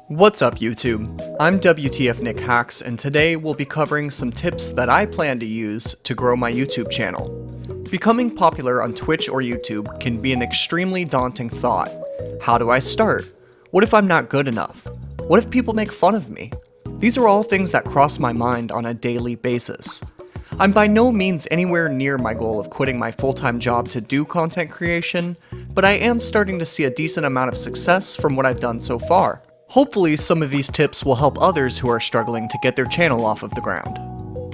What's up YouTube? I'm WTF Nick Hacks, and today we'll be covering some tips that I plan to use to grow my YouTube channel. Becoming popular on Twitch or YouTube can be an extremely daunting thought. How do I start? What if I'm not good enough? What if people make fun of me? These are all things that cross my mind on a daily basis. I'm by no means anywhere near my goal of quitting my full-time job to do content creation, but I am starting to see a decent amount of success from what I've done so far. Hopefully some of these tips will help others who are struggling to get their channel off of the ground.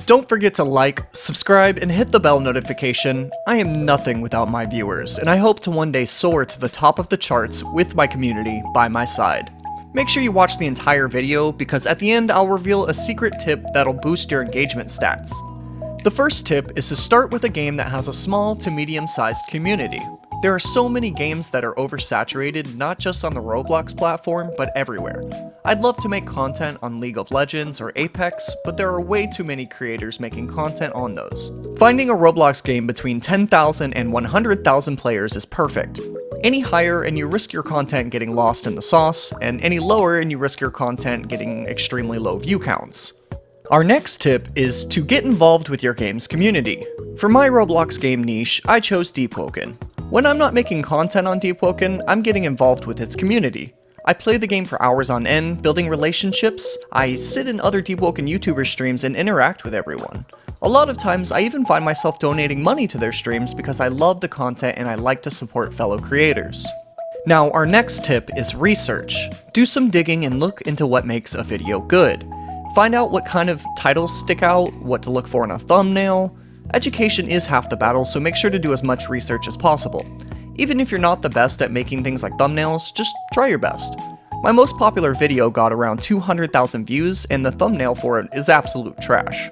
Don't forget to like, subscribe, and hit the bell notification. I am nothing without my viewers, and I hope to one day soar to the top of the charts with my community by my side. Make sure you watch the entire video, because at the end I'll reveal a secret tip that'll boost your engagement stats. The first tip is to start with a game that has a small to medium-sized community. There are so many games that are oversaturated, not just on the Roblox platform, but everywhere. I'd love to make content on League of Legends or Apex, but there are way too many creators making content on those. Finding a Roblox game between 10,000 and 100,000 players is perfect. Any higher and you risk your content getting lost in the sauce, and any lower and you risk your content getting extremely low view counts. Our next tip is to get involved with your game's community. For my Roblox game niche, I chose Deepwoken. When I'm not making content on Deepwoken, I'm getting involved with its community. I play the game for hours on end, building relationships. I sit in other Deepwoken YouTuber streams and interact with everyone. A lot of times, I even find myself donating money to their streams because I love the content and I like to support fellow creators. Now, our next tip is research. Do some digging and look into what makes a video good. Find out what kind of titles stick out, what to look for in a thumbnail. Education is half the battle, so make sure to do as much research as possible. Even if you're not the best at making things like thumbnails, just try your best. My most popular video got around 200,000 views, and the thumbnail for it is absolute trash.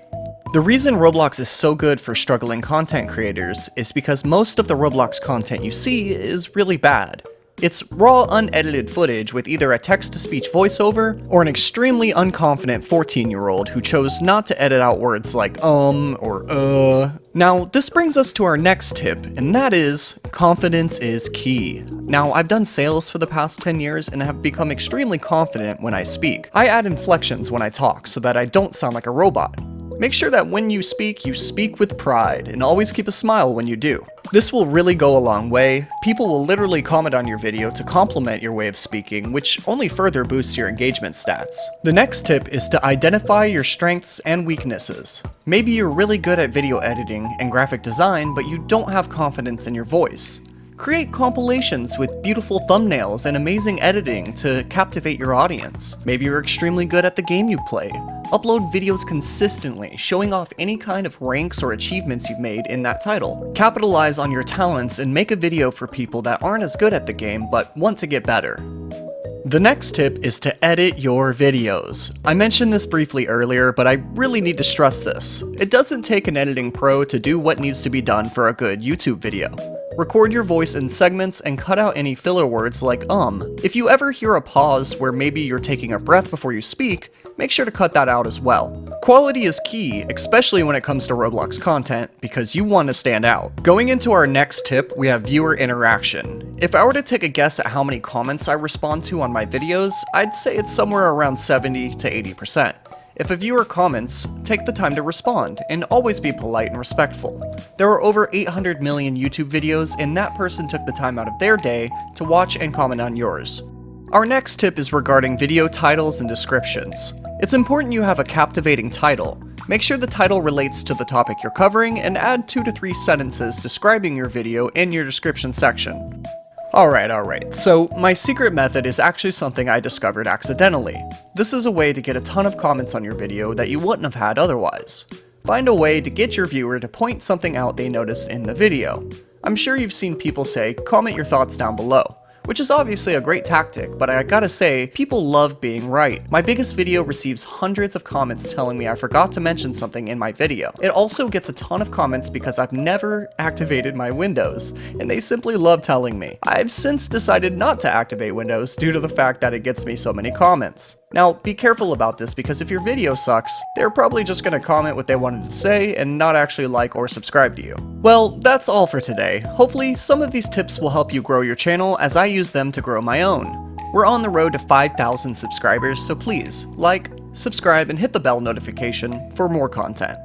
The reason Roblox is so good for struggling content creators is because most of the Roblox content you see is really bad. It's raw, unedited footage with either a text-to-speech voiceover or an extremely unconfident 14-year-old who chose not to edit out words like or Now, this brings us to our next tip, and that is, confidence is key. Now, I've done sales for the past 10 years and have become extremely confident when I speak. I add inflections when I talk so that I don't sound like a robot. Make sure that when you speak with pride, and always keep a smile when you do. This will really go a long way. People will literally comment on your video to compliment your way of speaking, which only further boosts your engagement stats. The next tip is to identify your strengths and weaknesses. Maybe you're really good at video editing and graphic design, but you don't have confidence in your voice. Create compilations with beautiful thumbnails and amazing editing to captivate your audience. Maybe you're extremely good at the game you play. Upload videos consistently, showing off any kind of ranks or achievements you've made in that title. Capitalize on your talents and make a video for people that aren't as good at the game but want to get better. The next tip is to edit your videos. I mentioned this briefly earlier, but I really need to stress this. It doesn't take an editing pro to do what needs to be done for a good YouTube video. Record your voice in segments and cut out any filler words like If you ever hear a pause where maybe you're taking a breath before you speak, make sure to cut that out as well. Quality is key, especially when it comes to Roblox content, because you want to stand out. Going into our next tip, we have viewer interaction. If I were to take a guess at how many comments I respond to on my videos, I'd say it's somewhere around 70 to 80%. If a viewer comments, take the time to respond, and always be polite and respectful. There are over 800 million YouTube videos, and that person took the time out of their day to watch and comment on yours. Our next tip is regarding video titles and descriptions. It's important you have a captivating title. Make sure the title relates to the topic you're covering, and add 2 to 3 sentences describing your video in your description section. Alright, so my secret method is actually something I discovered accidentally. This is a way to get a ton of comments on your video that you wouldn't have had otherwise. Find a way to get your viewer to point something out they noticed in the video. I'm sure you've seen people say, comment your thoughts down below, which is obviously a great tactic, but I gotta say, people love being right. My biggest video receives hundreds of comments telling me I forgot to mention something in my video. It also gets a ton of comments because I've never activated my windows, and they simply love telling me. I've since decided not to activate Windows due to the fact that it gets me so many comments. Now, be careful about this because if your video sucks, they're probably just gonna comment what they wanted to say and not actually like or subscribe to you. Well, that's all for today. Hopefully, some of these tips will help you grow your channel as I use them to grow my own. We're on the road to 5,000 subscribers, so please like, subscribe, and hit the bell notification for more content.